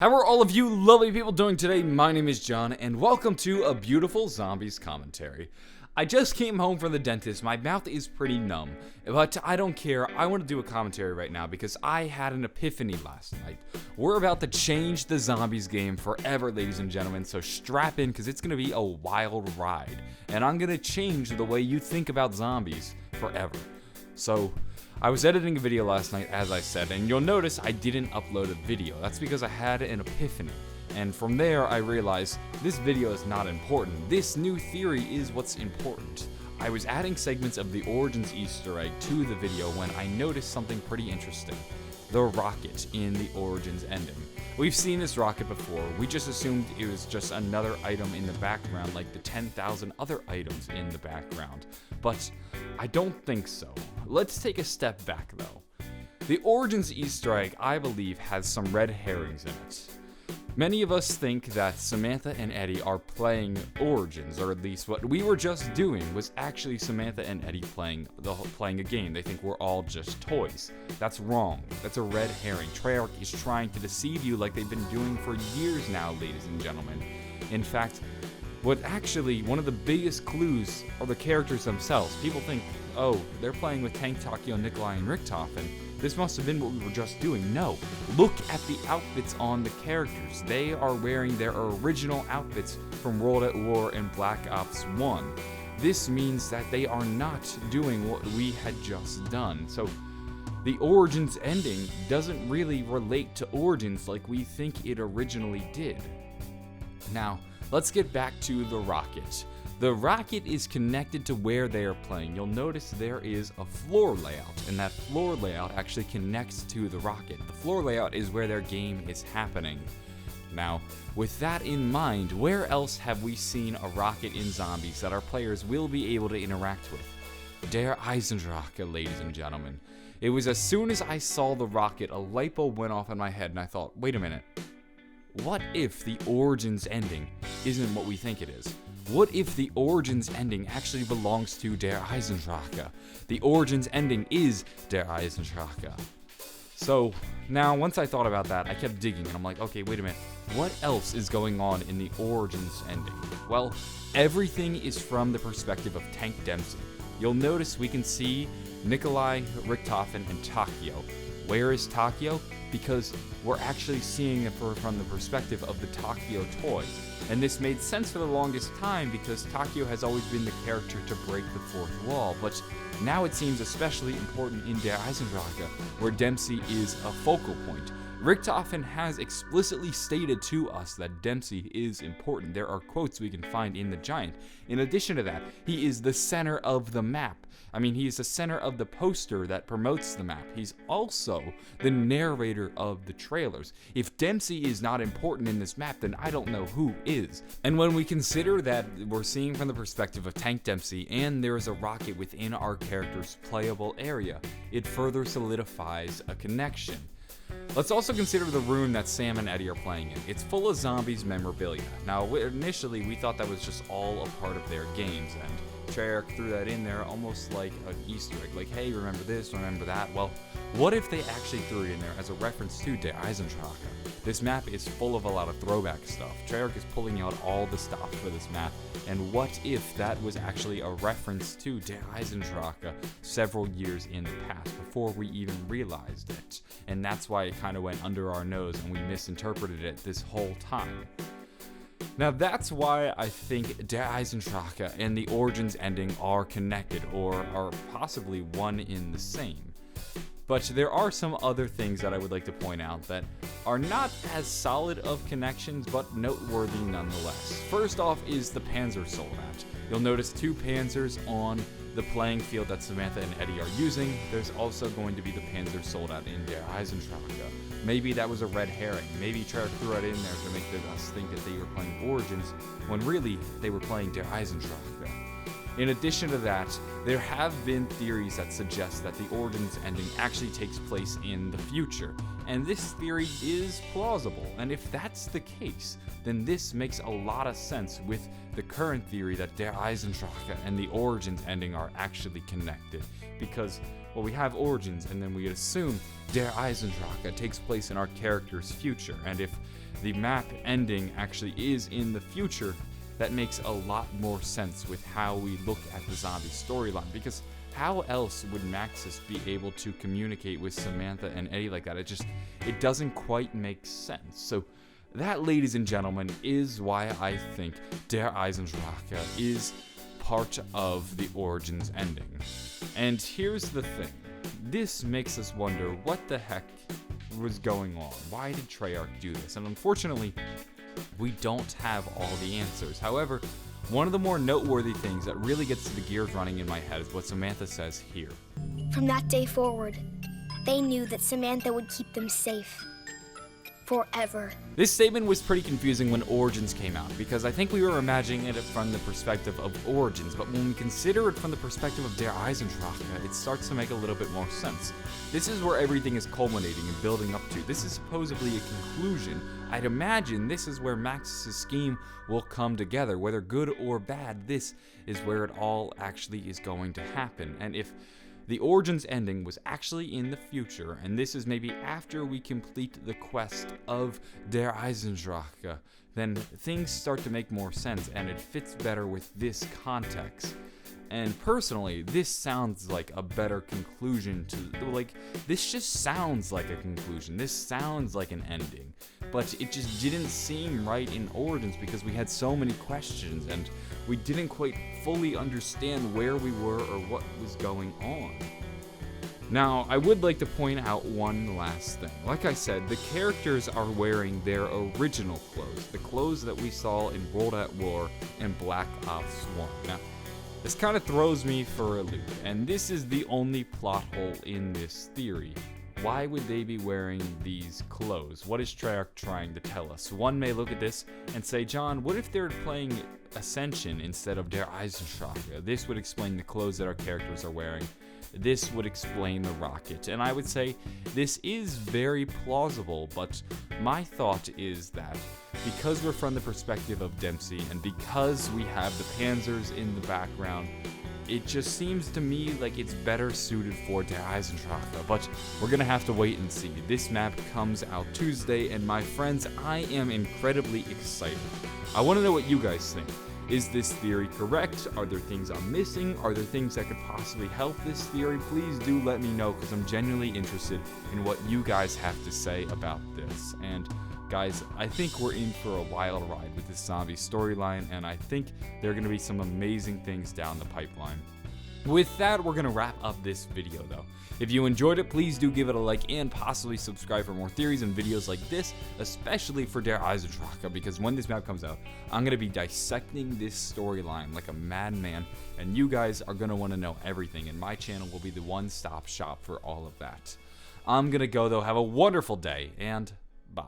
How are all of you lovely people doing today? My name is John, and welcome to A Beautiful Zombies Commentary. I just came home from the dentist. My mouth is pretty numb, but I don't care. I want to do a commentary right now because I had an epiphany last night. We're about to change the zombies game forever, ladies and gentlemen, so strap in because it's going to be a wild ride, and I'm going to change the way you think about zombies forever. So, I was editing a video last night, as I said, and you'll notice I didn't upload a video. That's because I had an epiphany. And from there, I realized this video is not important. This new theory is what's important. I was adding segments of the Origins Easter egg to the video when I noticed something pretty interesting. The rocket in the Origins ending. We've seen this rocket before. We just assumed it was just another item in the background like the 10,000 other items in the background. But I don't think so. Let's take a step back though. The Origins Easter egg, I believe, has some red herrings in it. Many of us think that Samantha and Eddie are playing Origins, or at least what we were just doing was actually Samantha and Eddie playing a game. They think we're all just toys. That's wrong. That's a red herring. Treyarch is trying to deceive you like they've been doing for years now, ladies and gentlemen. In fact, one of the biggest clues are the characters themselves. People think, oh, they're playing with Tank, Takio, Nikolai, and Richtofen. This must have been what we were just doing. No, look at the outfits on the characters. They are wearing their original outfits from World at War and Black Ops 1. This means that they are not doing what we had just done. So the Origins ending doesn't really relate to Origins like we think it originally did. Now, let's get back to the rocket. The rocket is connected to where they are playing. You'll notice there is a floor layout, and that floor layout actually connects to the rocket. The floor layout is where their game is happening. Now, with that in mind, where else have we seen a rocket in zombies that our players will be able to interact with? Der Eisendrache, ladies and gentlemen. It was as soon as I saw the rocket, a light bulb went off in my head, and I thought, wait a minute. What if the Origins ending isn't what we think it is? What if the Origins ending actually belongs to Der Eisendrache? The Origins ending is Der Eisendrache. So, now, once I thought about that, I kept digging, and I'm like, okay, wait a minute. What else is going on in the Origins ending? Well, everything is from the perspective of Tank Dempsey. You'll notice we can see Nikolai, Richtofen, and Takio. Where is Takio? Because we're actually seeing it from the perspective of the Takio toy. And this made sense for the longest time because Takio has always been the character to break the fourth wall, but now it seems especially important in Der Eisendrache, where Dempsey is a focal point. Richtofen has explicitly stated to us that Dempsey is important. There are quotes we can find in the Giant. In addition to that, he is the center of the map. He is the center of the poster that promotes the map. He's also the narrator of the trailers. If Dempsey is not important in this map, then I don't know who is. And when we consider that we're seeing from the perspective of Tank Dempsey and there is a rocket within our character's playable area, it further solidifies a connection. Let's also consider the room that Sam and Eddie are playing in. It's full of zombies memorabilia. Now, initially, we thought that was just all a part of their games, and Treyarch threw that in there almost like an Easter egg, like, hey, remember this, remember that. Well, what if they actually threw it in there as a reference to Der Eisendrache? This map is full of a lot of throwback stuff. Treyarch is pulling out all the stuff for this map, and what if that was actually a reference to Der Eisendrache several years in the past, before we even realized it? And that's why it kind of went under our nose and we misinterpreted it this whole time. Now that's why I think Der Eisendrache and the Origins ending are connected, or are possibly one in the same. But there are some other things that I would like to point out that are not as solid of connections, but noteworthy nonetheless. First off is the Panzer Soldat. You'll notice two Panzers on the playing field that Samantha and Eddie are using. There's also going to be the Panzer Soldat in Der Eisendrache. Maybe that was a red herring. Maybe Treyarch threw it in there to make us think that they were playing Origins, when really they were playing Der Eisendrache. In addition to that, there have been theories that suggest that the Origins ending actually takes place in the future, and this theory is plausible, and if that's the case, then this makes a lot of sense with the current theory that Der Eisendrache and the Origins ending are actually connected, because, well, we have Origins, and then we assume Der Eisendrache takes place in our character's future, and if the map ending actually is in the future, that makes a lot more sense with how we look at the zombie storyline, because how else would Maxis be able to communicate with Samantha and Eddie like that? It doesn't quite make sense. So that, ladies and gentlemen, is why I think Der Eisendrache is part of the Origins ending. And here's the thing. This makes us wonder what the heck was going on. Why did Treyarch do this? And unfortunately, we don't have all the answers. However, one of the more noteworthy things that really gets the gears running in my head is what Samantha says here. From that day forward, they knew that Samantha would keep them safe. Forever. This statement was pretty confusing when Origins came out, because I think we were imagining it from the perspective of Origins, but when we consider it from the perspective of Der Eisendrache, it starts to make a little bit more sense. This is where everything is culminating and building up to. This is supposedly a conclusion. I'd imagine this is where Maxis' scheme will come together. Whether good or bad, this is where it all actually is going to happen. And if the Origins ending was actually in the future, and this is maybe after we complete the quest of Der Eisendrache, then things start to make more sense, and it fits better with this context. And personally, this sounds like a better conclusion to, this just sounds like a conclusion. This sounds like an ending. But it just didn't seem right in Origins because we had so many questions and we didn't quite fully understand where we were or what was going on. Now, I would like to point out one last thing. Like I said, the characters are wearing their original clothes, the clothes that we saw in World at War and Black Ops 1. Now, this kind of throws me for a loop, and this is the only plot hole in this theory. Why would they be wearing these clothes? What is Treyarch trying to tell us? One may look at this and say, John, what if they're playing Ascension instead of Der Eisendrache? This would explain the clothes that our characters are wearing. This would explain the rocket. And I would say this is very plausible, but my thought is that because we're from the perspective of Dempsey and because we have the Panzers in the background, it just seems to me like it's better suited for Der Eisendrache, but we're gonna have to wait and see. This map comes out Tuesday, and my friends, I am incredibly excited. I want to know what you guys think. Is this theory correct? Are there things I'm missing? Are there things that could possibly help this theory? Please do let me know, because I'm genuinely interested in what you guys have to say about this. And guys, I think we're in for a wild ride with this zombie storyline, and I think there are going to be some amazing things down the pipeline. With that, we're going to wrap up this video, though. If you enjoyed it, please do give it a like and possibly subscribe for more theories and videos like this, especially for Der Eisendrache, because when this map comes out, I'm going to be dissecting this storyline like a madman, and you guys are going to want to know everything, and my channel will be the one-stop shop for all of that. I'm going to go, though. Have a wonderful day, and bye.